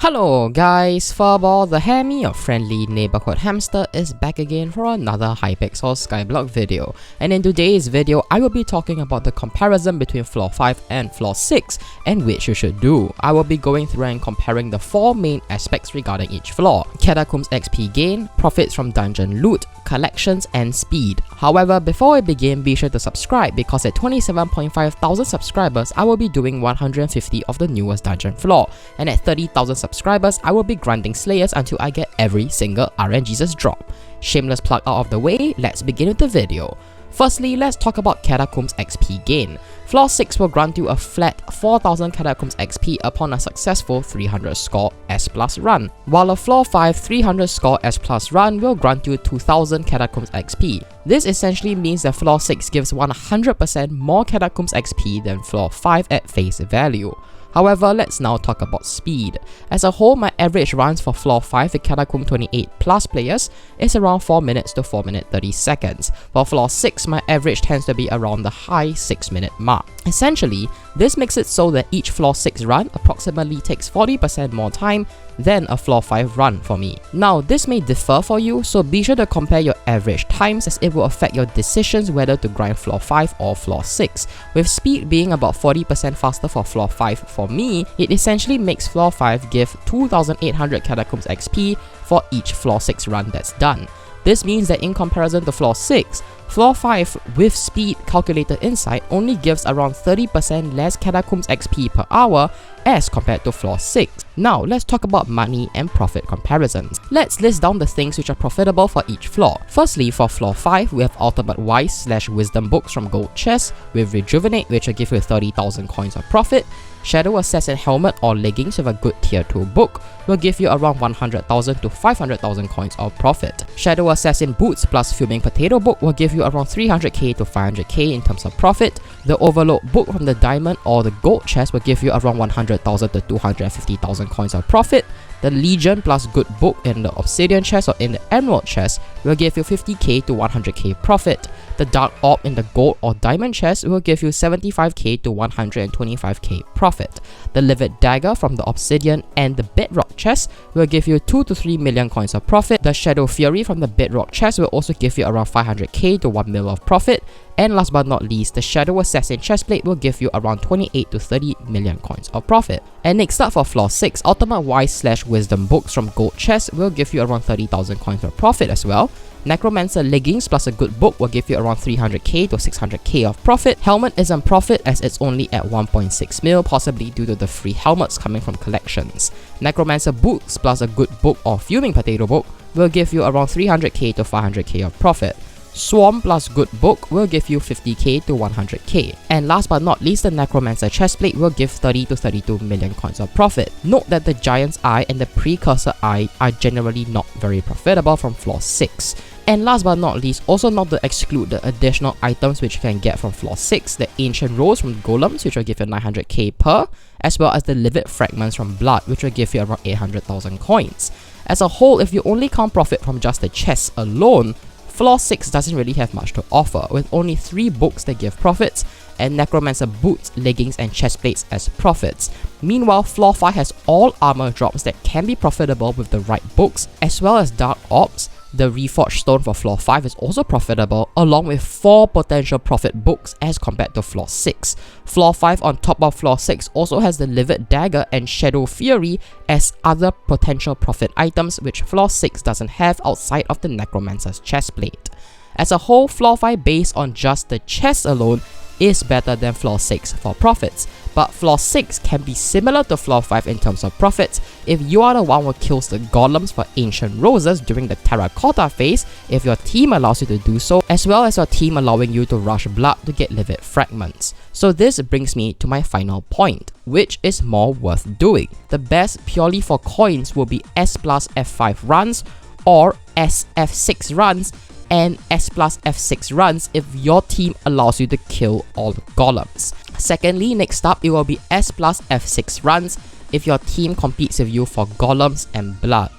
Hello guys, Flvff, the hammy or friendly neighborhood hamster is back again for another Hypixel Skyblock video. And in today's video, I will be talking about the comparison between Flvff and Flvff and which you should do. I will be going through and comparing the 4 main aspects regarding each floor: Catacombs XP gain, profits from dungeon loot, collections, and speed. However, before I begin, be sure to subscribe because at 27.5 thousand subscribers, I will be doing 150 of the newest dungeon floor, and at 30,000 subscribers, I will be grinding slayers until I get every single RNGesus drop. Shameless plug out of the way, let's begin with the video. Firstly, let's talk about Catacombs XP gain. Flvff will grant you a flat 4000 Catacombs XP upon a successful 300 score S+ run, while a Flvff 300 score S+ run will grant you 2000 Catacombs XP. This essentially means that Flvff gives 100% more Catacombs XP than Flvff at face value. However, let's now talk about speed. As a whole, my average runs for Flvff with Catacomb 28 plus players is around 4 minutes to 4 minutes 30 seconds. For Flvff, my average tends to be around the high 6 minute mark. Essentially, this makes it so that each Flvff run approximately takes 40% more time than a Flvff run for me. Now, this may differ for you, so be sure to compare your average times as it will affect your decisions whether to grind Flvff or Flvff. With speed being about 40% faster for Flvff for me, it essentially makes Flvff give 2800 Catacombs XP for each Flvff run that's done. This means that in comparison to Flvff with speed calculated inside only gives around 30% less Catacombs XP per hour as compared to Flvff. Now, let's talk about money and profit comparisons. Let's list down the things which are profitable for each floor. Firstly, for Flvff, we have Ultimate Wise/Wisdom books from Gold Chest with Rejuvenate, which will give you 30,000 coins of profit. Shadow Assassin helmet or leggings with a good tier 2 book will give you around 100,000 to 500,000 coins of profit. Shadow Assassin boots plus Fuming Potato book will give you around 300k to 500k in terms of profit. The Overload book from the Diamond or the Gold chest will give you around 100,000 to 250,000 coins of profit. The Legion plus Good book in the Obsidian chest or in the Emerald chest will give you 50k to 100k profit. The Dark Orb in the Gold or Diamond chest will give you 75k to 125k profit. The Livid Dagger from the Obsidian and the Bedrock chest will give you 2 to 3 million coins of profit. The Shadow Fury from the Bedrock chest will also give you around 500k to 1 mil of profit. And last but not least, the Shadow Assassin chestplate will give you around 28 to 30 million coins of profit. And next up for Flvff, Ultimate Wise/Wisdom books from Gold chest will give you around 30,000 coins of profit as well. Necromancer leggings plus a good book will give you around 300k to 600k of profit. Helmet isn't profit as it's only at 1.6 mil, possibly due to the free helmets coming from collections. Necromancer boots plus a good book or Fuming Potato book will give you around 300k to 500k of profit. Swarm plus Good book will give you 50k to 100k. And last but not least, the Necromancer chestplate will give 30 to 32 million coins of profit. Note that the Giant's Eye and the Precursor Eye are generally not very profitable from Flvff. And last but not least, also not to exclude the additional items which you can get from Flvff, the Ancient Rolls from Golems which will give you 900k per, as well as the Livid Fragments from Blood which will give you around 800,000 coins. As a whole, if you only count profit from just the chests alone, Flvff doesn't really have much to offer, with only 3 books that give profits, and Necromancer boots, leggings, and chestplates as profits. Meanwhile, Flvff has all armor drops that can be profitable with the right books, as well as Dark Orbs. The Reforged Stone for Flvff is also profitable, along with 4 potential profit books as compared to Flvff. Flvff on top of Flvff also has the Livid Dagger and Shadow Fury as other potential profit items which Flvff doesn't have outside of the Necromancer's chestplate. As a whole, Flvff based on just the chest alone is better than Flvff for profits, but Flvff can be similar to Flvff in terms of profits if you are the one who kills the golems for Ancient Roses during the Terracotta phase if your team allows you to do so, as well as your team allowing you to rush blood to get Livid Fragments. So this brings me to my final point, which is more worth doing. The best purely for coins will be S+ F5 runs or S F6 runs and S+ F6 runs if your team allows you to kill all the golems. Secondly, next up, it will be S+ F6 runs if your team competes with you for golems and blood.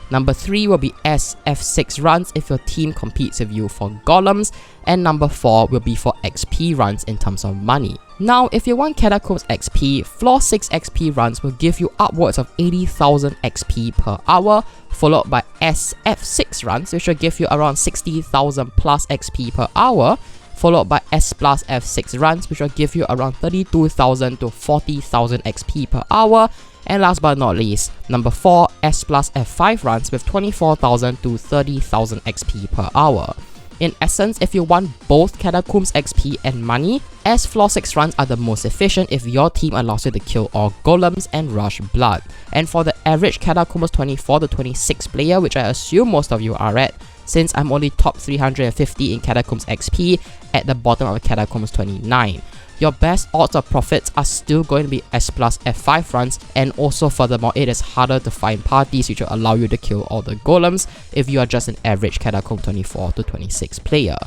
Number 3 will be S F6 runs if your team competes with you for golems, and number 4 will be for XP runs in terms of money. Now, if you want Catacombs XP, Floor 6 XP runs will give you upwards of 80,000 XP per hour, followed by SF6 runs, which will give you around 60,000 plus XP per hour, followed by S plus F6 runs, which will give you around 32,000 to 40,000 XP per hour, and last but not least, number 4, S plus F5 runs with 24,000 to 30,000 XP per hour. In essence, if you want both Catacombs XP and money, S Floor 6 runs are the most efficient if your team allows you to kill all golems and rush blood. And for the average Catacombs 24 to 26 player, which I assume most of you are at, since I'm only top 350 in Catacombs XP at the bottom of Catacombs 29. Your best odds of profits are still going to be S plus F5 runs, and also furthermore it is harder to find parties which will allow you to kill all the golems if you are just an average Catacombs 24 to 26 player.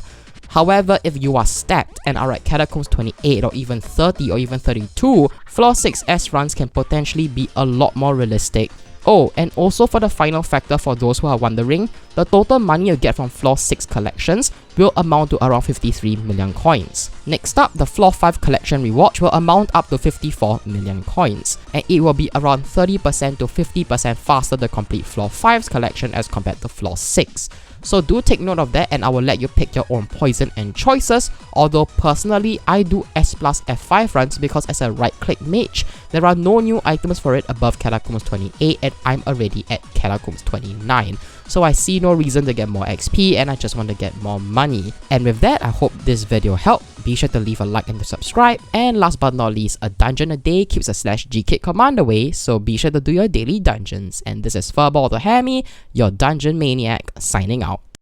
However, if you are stacked and are at Catacombs 28 or even 30 or even 32, Floor 6 S runs can potentially be a lot more realistic. Oh, and also for the final factor for those who are wondering, the total money you get from Floor 6 collections will amount to around 53 million coins. Next up, the Floor 5 collection reward will amount up to 54 million coins, and it will be around 30% to 50% faster to complete Floor 5's collection as compared to Floor 6. So do take note of that, and I will let you pick your own poison and choices, although personally I do S plus F5 runs because as a right click mage, there are no new items for it above Catacombs 28 and I'm already at Catacombs 29. So I see no reason to get more XP and I just want to get more money. And with that, I hope this video helped. Be sure to leave a like and to subscribe. And last but not least, a dungeon a day keeps a /GKit command away, so be sure to do your daily dungeons. And this is Flvff the Hammy, your dungeon maniac, signing out.